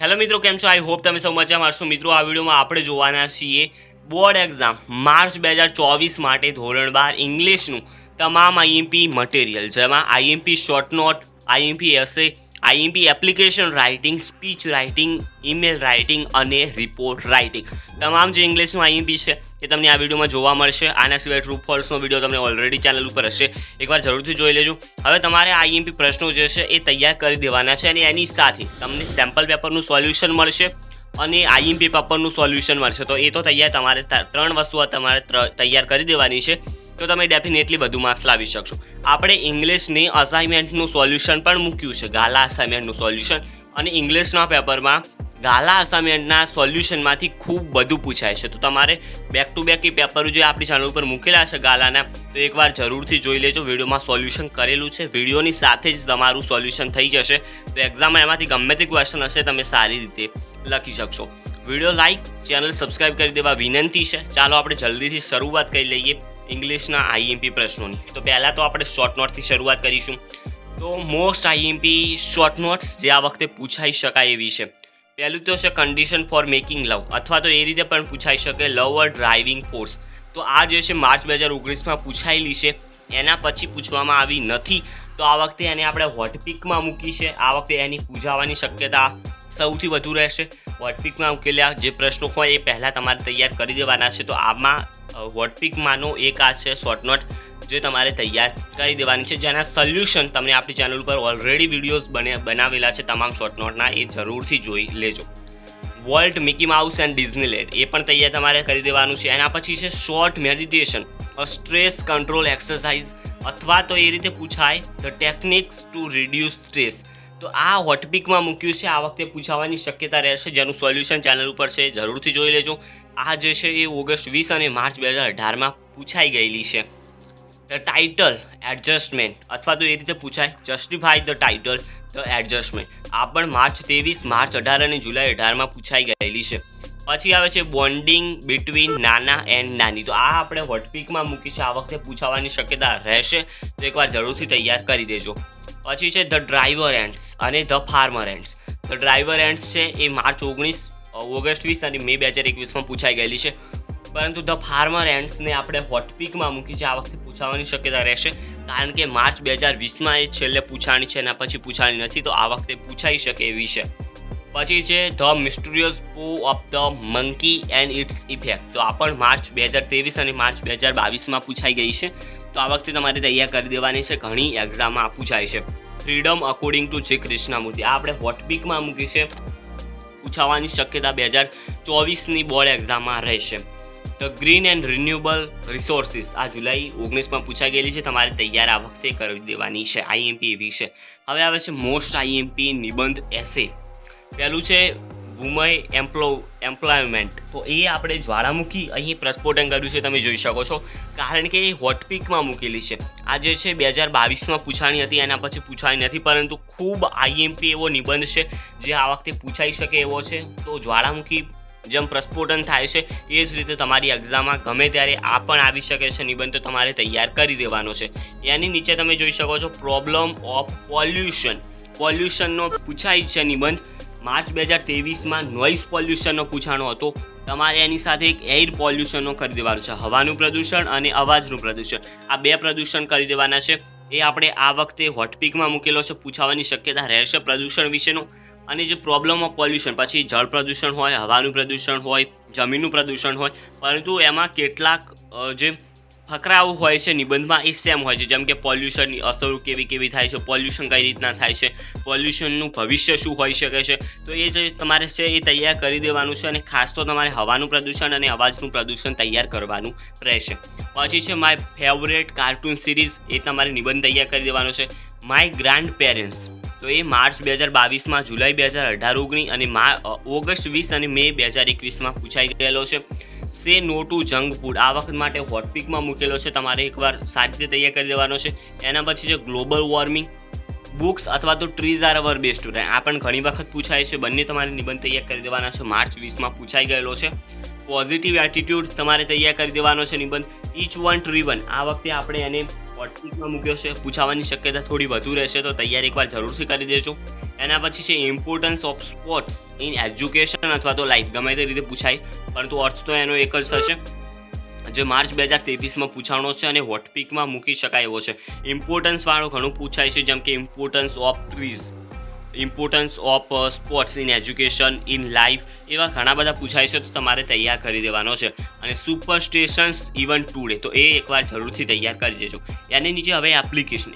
Hello મિત્રો, કેમ છો? આઈ હોપ તમે સૌ મજામાં હશો. મિત્રો, આ વિડીયોમાં આપણે જોવાના છીએ બોર્ડ એક્ઝામ માર્ચ 2024 માટે ધોરણ 12 ઇંગ્લિશનું તમામ આઈએમપી મટીરિયલ, જેમાં IMP short note, IMP essay, IMP application writing, speech writing, email writing અને રિપોર્ટ રાઇટિંગ, તમામ જે ઇંગ્લિશનું આઈએમપી છે એ તમને આ વિડીયોમાં જોવા મળશે. આના સિવાય ટ્રુ ફોલ્સનો વિડીયો તમને ઓલરેડી ચેનલ ઉપર હશે, એકવાર જરૂરથી જોઈ લેજો. હવે તમારે આઈએમપી પ્રશ્નો જે છે એ તૈયાર કરી દેવાના છે અને એની સાથે તમને સેમ્પલ પેપરનું સોલ્યુશન મળશે અને આઈએમપી પેપરનું સોલ્યુશન મળશે. તો એ તો તૈયાર તમારે ત્રણ વસ્તુઓ તમારે તૈયાર કરી દેવાની છે, તો તમે ડેફિનેટલી વધુ માર્ક્સ લાવી શકશો. આપણે ઇંગ્લિશની અસાઇનમેન્ટનું સોલ્યુશન પણ મૂક્યું છે, ગાલા અસાઇનમેન્ટનું સોલ્યુશન, અને ઇંગ્લિશના પેપરમાં ગાલા અસાઇનમેન્ટના સોલ્યુશનમાંથી ખૂબ બધું પૂછાય છે. તો તમારે બેક ટુ બેક એ પેપરો જે આપણી ચેનલ ઉપર મૂકેલા છે ગાલાના, તો એકવાર જરૂરથી જોઈ લેજો. વિડીયોમાં સોલ્યુશન કરેલું છે, વિડીયોની સાથે જ તમારું સોલ્યુશન થઈ જશે. તો એક્ઝામમાં એમાંથી ગમે તે ક્વેશ્ચન હશે તમે સારી રીતે લખી શકશો. વિડીયો લાઇક, ચેનલ સબસ્ક્રાઈબ કરી દેવા વિનંતી છે. ચાલો આપણે જલ્દીથી શરૂઆત કરી લઈએ ઇંગ્લિશના આઈએમપી પ્રશ્નોની. તો પહેલાં તો આપણે શોર્ટ નોટથી શરૂઆત કરીશું. તો મોસ્ટ આઈએમપી શોર્ટ નોટ્સ જે આ વખતે પૂછાઈ શકાય એવી છે. પહેલું તો છે કન્ડિશન ફોર મેકિંગ લવ, અથવા તો એ રીતે પણ પૂછાઈ શકે લવ અ ડ્રાઇવિંગ ફોર્સ. તો આ જે છે માર્ચ 2019માં પૂછાયેલી છે, એના પછી પૂછવામાં આવી નથી. તો આ વખતે એને આપણે હોટપિકમાં મૂકી છે. આ વખતે એની પૂછાવાની શક્યતા સૌથી વધુ રહેશે. હોટપિકમાં મૂકેલા જે પ્રશ્નો હોય એ પહેલાં તમારે તૈયાર કરી દેવાના છે. તો આમાં હોટપિકમાંનો એક આ છે શોર્ટ નોટ જે તમારે તૈયાર કરી દેવાની છે, જેના સોલ્યુશન તમને આપણી ચેનલ ઉપર ઓલરેડી વિડીયોઝ બનાવેલા છે તમામ શોર્ટ નોટના, એ જરૂરથી જોઈ લેજો. Walt, Mickey Mouse and Disneyland એ પણ તૈયાર તમારે કરી દેવાનું છે. એના પછી છે short meditation, stress control exercise, અથવા તો એ રીતે પૂછાય the techniques to reduce stress. તો આ હોટપિકમાં મૂક્યું છે, આ વખતે પૂછાવાની શક્યતા રહેશે, જેનું સોલ્યુશન ચેનલ ઉપર છે, જરૂરથી જોઈ લેજો. આ જે છે એ ઓગસ્ટ 20 અને માર્ચ 2018માં પૂછાઈ ગયેલી છે. ધ ટાઇટલ એડજસ્ટમેન્ટ, અથવા તો એ રીતે પૂછાય justify the title the adjustment. આ પણ માર્ચ 23, માર્ચ 18 અને જુલાઈ 18માં પૂછાઈ ગયેલી છે. પછી આવે છે બોન્ડિંગ બિટવીન નાના એન્ડ નાની. તો આ આપણે હોટપિકમાં મૂકી છે, આ વખતે પૂછાવાની શક્યતા રહેશે, તો એકવાર જરૂરથી તૈયાર કરી દેજો. પછી છે ધ ડ્રાઈવર એન્ડ્સ અને the farmer ends. The driver ends છે એ માર્ચ 19, ઓગસ્ટ 20 અને મે 2021માં પૂછાઈ ગયેલી છે. પરંતુ ધ ફાર્મર એન્ડ્સને આપણે હોટપિકમાં મૂકી છે, આ વખતે પૂછાવાની શક્યતા રહેશે, કારણ કે માર્ચ 2020માં એ છેલ્લે પૂછાણી છે, એના પછી પૂછાણી નથી, તો આ વખતે પૂછાઈ શકે એવી છે. પછી છે ધ મિસ્ટીરિયસ પો of the monkey and its effect. તો આ પણ માર્ચ 2023 અને માર્ચ 2022માં પૂછાઈ ગઈ છે, તો આ વખતે તમારે તૈયાર કરી દેવાની છે, ઘણી એક્ઝામમાં પૂછાય છે. ફ્રીડમ અકોર્ડિંગ ટુ જે કૃષ્ણમૂર્તિ, આ આપણે હોટપિકમાં મૂકી છે, પૂછાવાની શક્યતા 2024ની બોર્ડ એક્ઝામમાં રહેશે. The green and renewable resources, આ જુલાઈ 19માં પૂછાઈ ગયેલી છે, તમારે તૈયાર આ વખતે કરી દેવાની છે. આઈએમપી એવી છે. હવે આવે છે મોસ્ટ આઈએમપી નિબંધ એસે. પહેલું છે વુમન એમ્પ્લોયમેન્ટ. તો એ આપણે જ્વાળામુખી અહીં પ્રસ્ફોટન કર્યું છે, તમે જોઈ શકો છો, કારણ કે એ હોટપિકમાં મૂકેલી છે. આ જે છે 2022માં પૂછાણી હતી, એના પછી પૂછાણી નથી, પરંતુ ખૂબ આઈએમપી એવો નિબંધ છે જે આ વખતે પૂછાઈ શકે એવો છે. તો જ્વાળામુખી જેમ પ્રસ્ફોટન થાય છે એ જ રીતે તમારી એક્ઝામમાં ગમે ત્યારે આ પણ આવી શકે છે નિબંધ, તો તમારે તૈયાર કરી દેવાનો છે. એની નીચે તમે જોઈ શકો છો પ્રોબ્લેમ ઓફ પોલ્યુશનનો પૂછાય છે નિબંધ. માર્ચ 2023માં નોઇઝ પોલ્યુશનનો પૂછાણો હતો, તમારે એની સાથે એક એર પોલ્યુશનનો કરી દેવાનો છે, હવાનું પ્રદૂષણ અને અવાજનું પ્રદૂષણ. આ બે પ્રદૂષણ કરી દેવાના છે. એ આપણે આ વખતે હોટપિકમાં મૂકેલો છે, પૂછાવાની શક્યતા રહેશે પ્રદૂષણ વિશેનો. અને જે પ્રોબ્લેમ ઓફ પોલ્યુશન, પછી જળ પ્રદૂષણ હોય, હવાનું પ્રદૂષણ હોય, જમીનનું પ્રદૂષણ હોય, પરંતુ એમાં કેટલાક જે ફકરાઓ હોય છે નિબંધમાં એ સેમ હોય છે, જેમ કે પોલ્યુશનની અસરો કેવી થાય છે, પોલ્યુશન કઈ રીતના થાય છે, પોલ્યુશનનું ભવિષ્ય શું હોઈ શકે છે. તો એ જે તમારે છે એ તૈયાર કરી દેવાનું છે, અને ખાસ તો તમારે હવાનું પ્રદૂષણ અને અવાજનું પ્રદૂષણ તૈયાર કરવાનું રહેશે. પછી છે માય ફેવરેટ કાર્ટૂન સિરીઝ, એ તમારે નિબંધ તૈયાર કરી દેવાનો છે. માય ગ્રાન્ડ પેરેન્ટ્સ, તો એ માર્ચ 2022માં, જુલાઈ 2018 અને ઓગસ્ટ 20 અને મે 2021માં પૂછાઈ ગયેલો છે. સે નો ટુ જંક ફૂડ, આ વખત માટે હોટપિકમાં મૂકેલો છે, તમારે એકવાર સારી રીતે તૈયાર કરી દેવાનો છે. એના પછી છે ગ્લોબલ વોર્મિંગ, બુક્સ અથવા તો trees are our best friend, આ પણ ઘણી વખત પૂછાય છે. બંને તમારે નિબંધ તૈયાર કરી દેવાના છે, માર્ચ 20માં પૂછાઈ ગયેલો છે. પોઝિટિવ એટીટ્યૂડ તમારે તૈયાર કરી દેવાનો છે નિબંધ. ઈચ વન ટ્રી વન, આ વખતે આપણે એને હોટપિકમાં મૂક્યો છે, પૂછાવાની શક્યતા થોડી વધુ રહેશે, તો તૈયાર એકવાર જરૂરથી કરી દેજો. એના પછી છે importance of sports in education અથવા તો લાઈફ, ગમે તે રીતે પૂછાય, પરંતુ અર્થ તો એનો એક જ થશે, જે માર્ચ 2023માં પૂછાણો છે અને હોટપિકમાં મૂકી શકાય એવો છે. ઇમ્પોર્ટન્સવાળો ઘણું પૂછાય છે, જેમ કે importance of trees, importance of sports in education, in life, એવા ઘણા બધા પૂછાય છે, તો તમારે તૈયાર કરી દેવાનો છે. અને સુપરસ્ટેશન્સ ઇવન ટુડે, તો એ એકવાર જરૂરથી તૈયાર કરી દેજો. એની નીચે હવે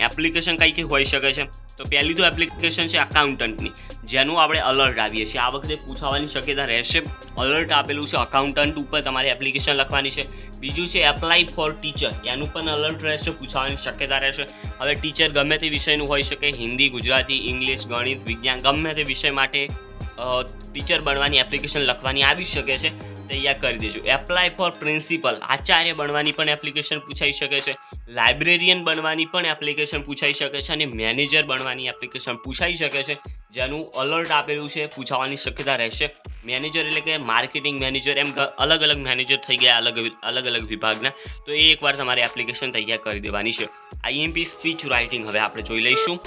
એપ્લિકેશન કઈ કઈ હોઈ શકે છે, તો પહેલી તો એપ્લિકેશન છે અકાઉન્ટન્ટની, જેનું આપણે અલર્ટ આવીએ છીએ. આ વખતે પૂછાવાની શક્યતા રહેશે. અલર્ટ આપેલું છે અકાઉન્ટન્ટ ઉપર, તમારે એપ્લિકેશન લખવાની છે. બીજું છે એપ્લાય ફોર ટીચર, એનું પણ અલર્ટ રહેશે, પૂછાવાની શક્યતા રહેશે. હવે ટીચર ગમે તે વિષયનું હોઈ શકે, હિન્દી, ગુજરાતી, ઇંગ્લિશ, ગણિત, વિજ્ઞાન, ગમે તે વિષય માટે ટીચર બનવાની એપ્લિકેશન લખવાની આવી શકે છે, તૈયાર કરી દેજો. એપ્લાય ફોર પ્રિન્સિપલ, આચાર્ય બનવાની પણ એપ્લિકેશન પૂછાઈ શકે છે. લાઇબ્રેરિયન બનવાની પણ એપ્લિકેશન પૂછાઈ શકે છે. અને મેનેજર બનવાની એપ્લિકેશન પૂછાઈ શકે છે, જેનું અલર્ટ આપેલું છે, પૂછાવાની શક્યતા રહેશે. મેનેજર એટલે કે માર્કેટિંગ મેનેજર, એમ અલગ અલગ મેનેજર થઈ ગયા અલગ અલગ વિભાગના, તો એ એકવાર તમારે એપ્લિકેશન તૈયાર કરી દેવાની છે. આઈએમપી સ્પીચ રાઇટિંગ હવે આપણે જોઈ લઈશું.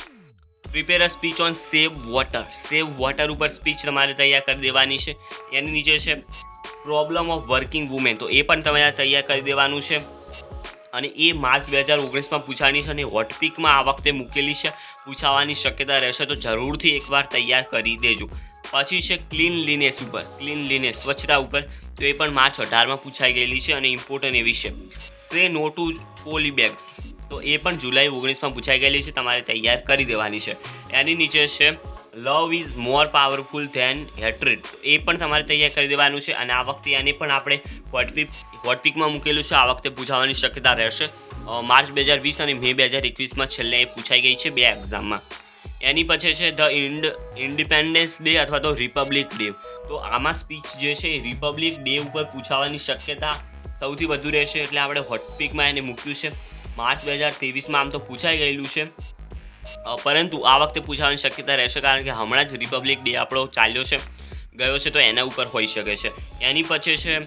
Prepare a speech on save water ઉપર સ્પીચ તમારે તૈયાર કરી દેવાની છે. એની નીચે છે પ્રોબ્લેમ ઓફ વર્કિંગ વુમેન, તો એ પણ તમારે તૈયાર કરી દેવાનું છે. અને એ માર્ચ 2019માં પૂછાણી છે અને હોટપિકમાં આ વખતે મૂકેલી છે, પૂછાવાની શક્યતા રહેશે, તો જરૂરથી એકવાર તૈયાર કરી દેજો. પછી છે ક્લીનલીનેસ, સ્વચ્છતા ઉપર, તો એ પણ માર્ચ 18માં પૂછાઈ ગયેલી છે અને ઇમ્પોર્ટન્ટ એવી છે. સે નો ટુ પોલી બેગ્સ, તો એ પણ જુલાઈ 19માં પૂછાઈ ગયેલી છે, તમારે તૈયાર કરી દેવાની છે. એની નીચે છે love is more powerful than hatred, તો એ પણ તમારે તૈયાર કરી દેવાનું છે. અને આ વખતે એને પણ આપણે હોટપિકમાં મૂકેલું છે, આ વખતે પૂછાવાની શક્યતા રહેશે. માર્ચ 2020 અને મે 2021માં છેલ્લે એ પૂછાઈ ગઈ છે 2 એક્ઝામમાં. એની પછી છે ધ ઇન્ડિપેન્ડન્સ ડે અથવા તો રિપબ્લિક ડે, તો આમાં સ્પીચ જે છે એ રિપબ્લિક ડે ઉપર પૂછાવાની શક્યતા સૌથી વધુ રહેશે, એટલે આપણે હોટપિકમાં એને મૂક્યું છે. માર્ચ 2023માં આમ તો પૂછાઈ ગયેલું છે, પરંતુ આ વખતે પૂછાવાની શક્યતા રહેશે, કારણ કે હમણાં જ રિપબ્લિક ડે આપણો ગયો છે, તો એના ઉપર હોઈ શકે છે. એની પછી છે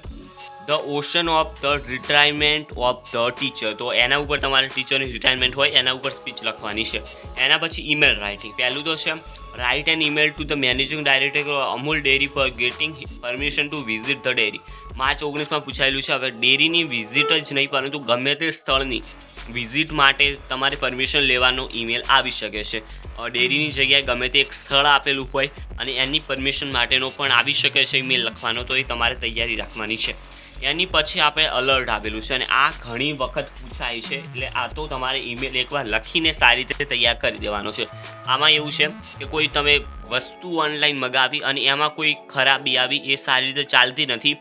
the ocean of the retirement of the teacher, તો એના ઉપર તમારે ટીચરની રિટાયરમેન્ટ હોય એના ઉપર સ્પીચ લખવાની છે. એના પછી ઈમેલ રાઇટિંગ, પહેલું તો છે write an email to the managing director Amul dairy for getting permission to visit the dairy, March 19માં પૂછાયેલું છે. હવે ડેરીની વિઝિટ જ નહીં, પરંતુ ગમે તે સ્થળની વિઝિટ માટે તમારે પરમિશન લેવાનો ઈમેલ આવી શકે છે. ડેરીની જગ્યાએ ગમે તે એક સ્થળ આપેલું હોય અને એની પરમિશન માટેનો પણ આવી શકે છે ઈમેલ લખવાનો, તો એ તમારે તૈયારી રાખવાની છે. એની પછી આપણે અલર્ટ આપેલું છે, અને આ ઘણી વખત પૂછાય છે, એટલે આ તો તમારે ઈમેલ એકવાર લખીને સારી રીતે તૈયાર કરી દેવાનો છે. આમાં એવું છે કે કોઈ તમે વસ્તુ ઓનલાઈન મગાવી અને એમાં કોઈ ખરાબી આવી, એ સારી રીતે ચાલતી નથી,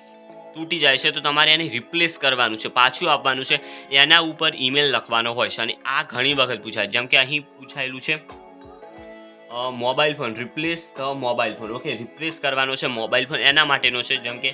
તૂટી જાય છે, તો તમારે એને રિપ્લેસ કરવાનું છે, પાછું આપવાનું છે, એના ઉપર ઈમેલ લખવાનો હોય છે. અને આ ઘણી વખત પૂછાય, જેમ કે અહીં પૂછાયેલું છે mobile phone, replace the mobile phone, okay, replace કરવાનો છે મોબાઈલ ફોન, એના માટેનો છે, જેમ કે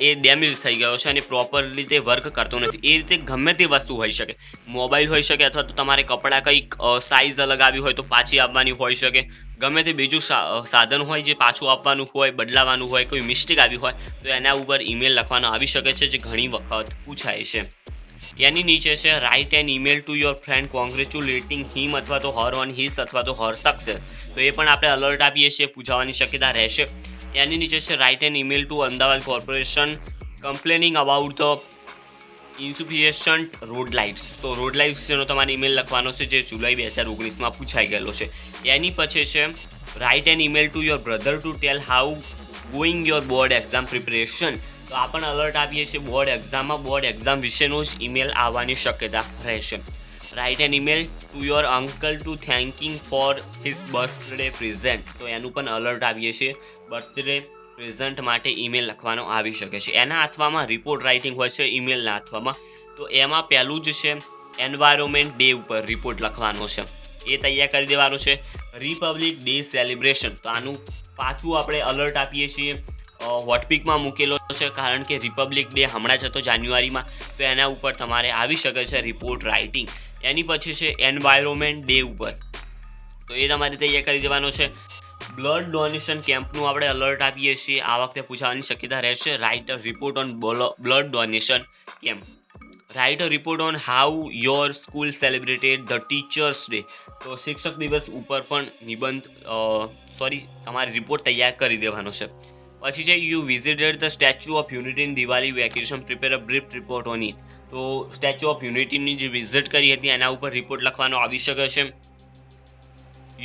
એ ડેમેજ થઈ ગયો છે અને પ્રોપરલી તે વર્ક કરતો નથી. એ રીતે ગમે તે વસ્તુ હોઈ શકે, મોબાઈલ હોઈ શકે, અથવા તો તમારે કપડાં કંઈક સાઇઝ અલગ આવી હોય તો પાછી આપવાની હોઈ શકે, ગમે તે બીજું સાધન હોય જે પાછું આપવાનું હોય, બદલાવાનું હોય, કોઈ મિસ્ટેક આવી હોય, તો એના ઉપર ઈમેલ લખવાનો આવી શકે છે, જે ઘણી વખત પૂછાય છે. એની નીચે છે write an email to your friend congratulating him અથવા તો હર ઓન હિસ અથવા તો હર સક્સેસ, તો એ પણ આપણે અલર્ટ આપીએ છીએ, પૂછાવાની શક્યતા રહેશે. એની નીચે છે write an email to Ahmedabad corporation complaining about the insufficient road lights, તો રોડ લાઇટ્સનો તમારે ઈમેલ લખવાનો છે, જે જુલાઈ 2019માં પૂછાઈ ગયેલો છે. એની પછી છે write an email to your brother to tell how going your board exam preparation, તો આ પણ અલર્ટ આપીએ છીએ. બોર્ડ એક્ઝામ વિશેનો જ ઈમેલ આવવાની શક્યતા રહેશે. Write an email to your uncle to thanking for his birthday present, તો એનું પણ અલર્ટ આપીએ છીએ. બર્થડે પ્રેઝન્ટ માટે ઈમેલ લખવાનો આવી શકે છે. એના હાથવામાં રિપોર્ટ રાઇટિંગ હોય છે ઈમેલના હાથવામાં, તો એમાં પહેલું જ છે એન્વાયરમેન્ટ ડે ઉપર રિપોર્ટ લખવાનો છે, એ તૈયાર કરી દેવાનો છે. રિપબ્લિક ડે સેલિબ્રેશન, તો આનું પાછું આપણે અલર્ટ આપીએ છીએ, હોટપિકમાં મૂકેલો છે, કારણ કે રિપબ્લિક ડે હમણાં જ હતો જાન્યુઆરીમાં, તો એના ઉપર તમારે આવી શકે છે રિપોર્ટ રાઇટિંગ. એની પછી છે એન્વાયરમેન્ટ ડે ઉપર, તો એ તમારે તૈયાર કરી દેવાનો છે. બ્લડ ડોનેશન કેમ્પનું આપણે અલર્ટ આપીએ છીએ, આ વખતે પૂછવાની શક્યતા રહેશે. Write a report on blood donation camp, write a report on how your school celebrated the teachers day. તો શિક્ષક દિવસ ઉપર પણ તમારે રિપોર્ટ તૈયાર કરી દેવાનો છે. પછી છે you visited the statue of unity in Diwali vacation, prepare a brief report on it. તો સ્ટેચ્યુ ઓફ યુનિટીની જે વિઝિટ કરી હતી એના ઉપર રિપોર્ટ લખવાનો આવી શકે છે.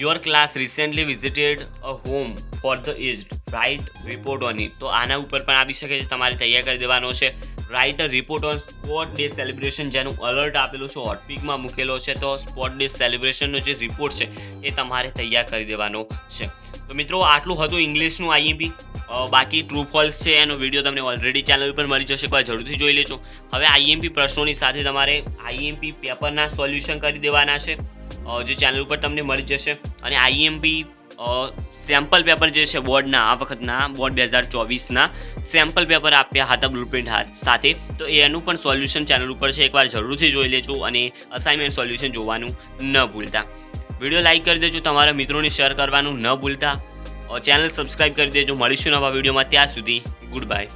Your class recently visited a home for the aged, write report on it. તો આના ઉપર પણ આવી શકે છે, તમારે તૈયાર કરી દેવાનો છે. Write a report on sport day celebration, જેનું અલર્ટ આપેલું છે, હોટપિકમાં મૂકેલો છે. તો સ્પોર્ટ ડે સેલિબ્રેશનનો જે રિપોર્ટ છે એ તમારે તૈયાર કરી દેવાનો છે. તો મિત્રો આટલું હતું ઇંગ્લિશનું આઈએમપી. બાકી ટ્રુ ફોલ્સ છે એનો વિડીયો તમને ઓલરેડી ચેનલ ઉપર મળી જશે, એકવાર જરૂરથી જોઈ લેજો. હવે આઈએમપી પ્રશ્નોની સાથે તમારે આઈએમપી પેપરના સોલ્યુશન કરી દેવાના છે, જે ચેનલ ઉપર તમને મળી જશે. અને આઈએમપી સેમ્પલ પેપર જે છે બોર્ડના, આ વખતના બોર્ડ 2024ના સેમ્પલ પેપર આપ્યા હતા બ્લુપ્રિન્ટ સાથે. તો એનું પણ સોલ્યુશન ચેનલ ઉપર છે, એકવાર જરૂરથી જોઈ લેજો અને અસાઇનમેન્ટ સોલ્યુશન જોવાનું ન ભૂલતા. વિડીયો લાઇક કરી દેજો, તમારા મિત્રોને શેર કરવાનું ન ભૂલતા. ચેનલ સબસ્ક્રાઈબ કરી દેજો. મળીશું નવા વિડીયોમાં, ત્યાં સુધી ગુડ બાય.